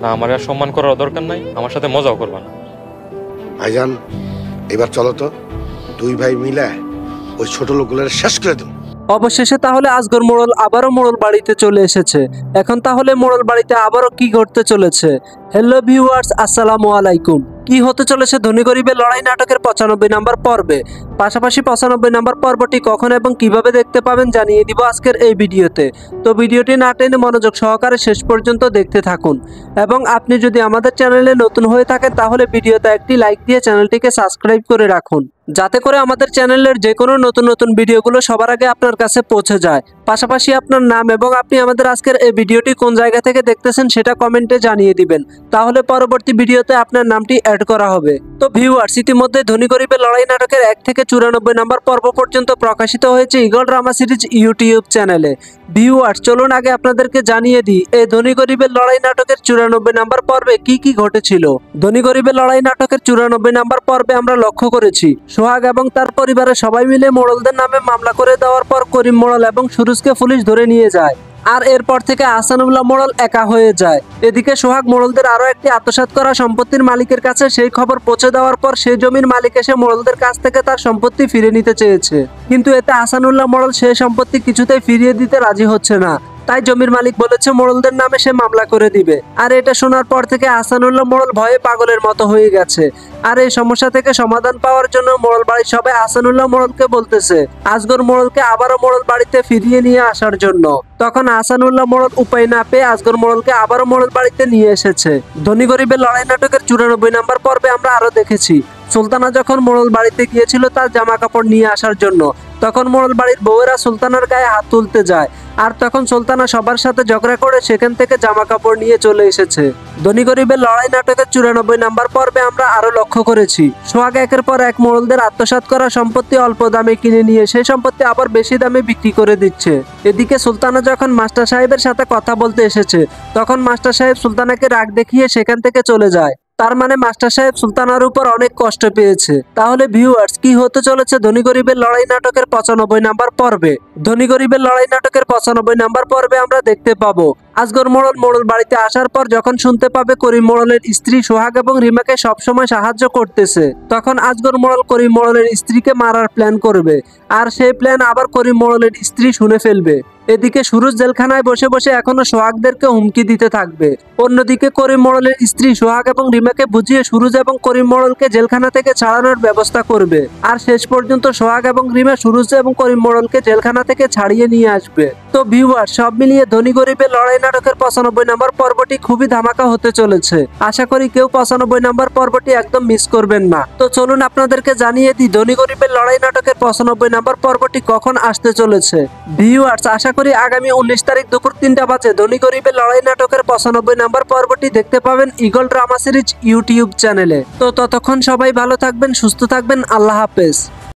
না আমার আর সম্মান করার দরকার নাই, আমার সাথে মজাও করবা না। ভাইজান এবার চলো তো, দুই ভাই মিলে ওই ছোট লোকগুলোর শেষ করে দেব। অবশেষে তাহলে আজগর মোড়ল আবারও মোড়ল বাড়িতে চলে এসেছে। এখন তাহলে মোড়ল বাড়িতে আবারও কি ঘটতে চলেছে? হ্যালো ভিউয়ার্স, আসসালামু আলাইকুম। কি হতে চলেছে ধনী গরিবের লড়াই নাটকের 95 নম্বর পর্বে। পাশাপাশি 95 নম্বর পর্বটি কখন এবং কিভাবে দেখতে পাবেন জানিয়ে দিব আজকের এই ভিডিওতে। তো ভিডিওটি না টেনে মনোযোগ সহকারে শেষ পর্যন্ত দেখতে থাকুন। এবং আপনি যদি আমাদের চ্যানেলে নতুন হয়ে থাকেন তাহলে ভিডিওতে একটি লাইক দিয়ে চ্যানেলটিকে সাবস্ক্রাইব করে রাখুন, যাতে করে আমাদের চ্যানেলের যে কোনো নতুন নতুন ভিডিওগুলো সবার আগে আপনার কাছে পৌঁছে যায়। পাশাপাশি আপনার নাম এবং আপনি আমাদের আজকের এই ভিডিওটি কোন জায়গা থেকে দেখতেছেন সেটা কমেন্টে জানিয়ে দিবেন, তাহলে পরবর্তী ভিডিওতে আপনার নামটি অ্যাড করা হবে। তো ভিউয়ার্স, ইতিমধ্যে ধনী গরিবের লড়াই নাটকের 1 থেকে 94 নম্বর পর্ব পর্যন্ত প্রকাশিত হয়েছে ঈগল ড্রামা সিরিজ ইউটিউব চ্যানেলে। ভিউয়ার্স, চলুন আগে আপনাদেরকে জানিয়ে দিই এই ধনী গরিবের লড়াই নাটকের 94 নম্বর পর্বে কি কি ঘটেছিল। ধনী গরিবের লড়াই নাটকের 94 নম্বর পর্বে আমরা লক্ষ্য করেছি সোহাগ এবং তার পরিবারের সবাই মিলে মোড়লদের নামে মামলা করে দেওয়ার পর করিম মোড়ল এবং সুরুজকে পুলিশ ধরে নিয়ে যায়। আর এরপর থেকে আহসানুল্লাহ মোড়ল একা হয়ে যায়। এদিকে সোহাগ মোড়লদের আরো একটি আত্মসাৎ করা সম্পত্তির মালিকের কাছে সেই খবর পৌঁছে দেওয়ার পর সেই জমির মালিক এসে মোড়লদের কাছ থেকে তার সম্পত্তি ফিরে নিতে চেয়েছে, কিন্তু এতে আহসানুল্লাহ মোড়ল সেই সম্পত্তি কিছুতেই ফিরিয়ে দিতে রাজি হচ্ছে না। তাই জমির মালিক বলেছে মোড়লদের নামে সে মামলা করে দিবে। আর এটা শোনার পর থেকে আহসানুল্লাহ মোড়ল ভয়ে পাগলের মতো হয়ে গেছে। আর এই সমস্যা থেকে সমাধান পাওয়ার জন্য মোড়ল বাড়ির সবাই আহসানুল্লাহ মোড়লকে বলতেছে আজগর মোড়লকে আবারও মোড়ল বাড়িতে ফিরিয়ে নিয়ে আসার জন্য। তখন আহসানুল্লাহ মোড়ল উপায় না পেয়ে আজগর মোড়লকে আবারও মোড়ল বাড়িতে নিয়ে এসেছে। ধনী গরিবের লড়াই নাটকের 94 নম্বর পর্বে আমরা আরো দেখেছি সুলতানা যখন মোড়ল বাড়িতে গিয়েছিল তার জামা কাপড় নিয়ে আসার জন্য, তখন মোড়ল বাড়ির বউয়েরা সুলতানার গায়ে হাত তুলতে যায়। আর তখন সুলতানা সবার সাথে ঝগড়া করে সেখান থেকে জামা কাপড় নিয়ে চলে এসেছে। ধনী গরিবের লড়াই নাটকের 94 নম্বর পর্বে আমরা আরো লক্ষ্য করেছি সোহাগ একের পর এক মোড়লদের আত্মসাৎ করা সম্পত্তি অল্প দামে কিনে নিয়ে সেই সম্পত্তি আবার বেশি দামে বিক্রি করে দিচ্ছে। এদিকে সুলতানা যখন মাস্টার সাহেবের সাথে কথা বলতে এসেছে তখন মাস্টার সাহেব সুলতানাকে রাগ দেখিয়ে সেখান থেকে চলে যায়। তার মানে মাস্টার সাহেব সুলতানার উপর অনেক কষ্ট পেয়েছে। তাহলে ভিউয়ার্স, কি হতে চলেছে ধনী গরিবের লড়াই নাটকের 95 নম্বর পর্বে? ধনী গরিবের লড়াই নাটকের 95 নম্বর পর্বে আমরা দেখতে পাবো আজগর মোড়ল মোড়ল বাড়িতে আসার পর যখন শুনতে পাবে করিম মোড়লের স্ত্রী সোহাগ এবং রিমাকে সবসময় সাহায্য করতেছে, তখন আজগর মোড়ল করিম মোড়লের স্ত্রীকে মারার প্ল্যান করবে। আর সেই প্ল্যান আবার করিম মোড়লের স্ত্রী শুনে ফেলবে। এদিকে সুরুজ জেলখানায় বসে বসে এখনো সোহাগদেরকে হুমকি দিতে থাকবে। অন্যদিকে করিম মোড়লের স্ত্রী সোহাগ এবং রিমাকে বুঝিয়ে সুরুজ এবং করিম মোড়লকে জেলখানা থেকে ছাড়ানোর ব্যবস্থা করবে। আর শেষ পর্যন্ত সোহাগ এবং রিমা সুরুজ এবং করিম মোড়লকে জেলখানা থেকে ছাড়িয়ে নিয়ে আসবে। তো ভিউয়ার, সব মিলিয়ে ধনী গরিবের লড়াই নাটকের 95 নম্বর পর্বটি খুবই ধামাকা হতে চলেছে। আশা করি কেউ 95 নম্বর পর্বটি একদম মিস করবেন না। তো চলুন আপনাদেরকে জানিয়ে দিই ধনী গরিবের লড়াই নাটকের 95 নম্বর পর্বটি কখন আসতে চলেছে। ভিউয়ার্স, আশা করি আগামী 19 তারিখ দুপুর 3টা বাজে ধনী গরিবের লড়াই নাটকের 95 নম্বর পর্বটি দেখতে পাবেন ঈগল ড্রামা সিরিজ ইউটিউব চ্যানেলে। তো ততক্ষণ সবাই ভালো থাকবেন, সুস্থ থাকবেন। আল্লাহ হাফেজ।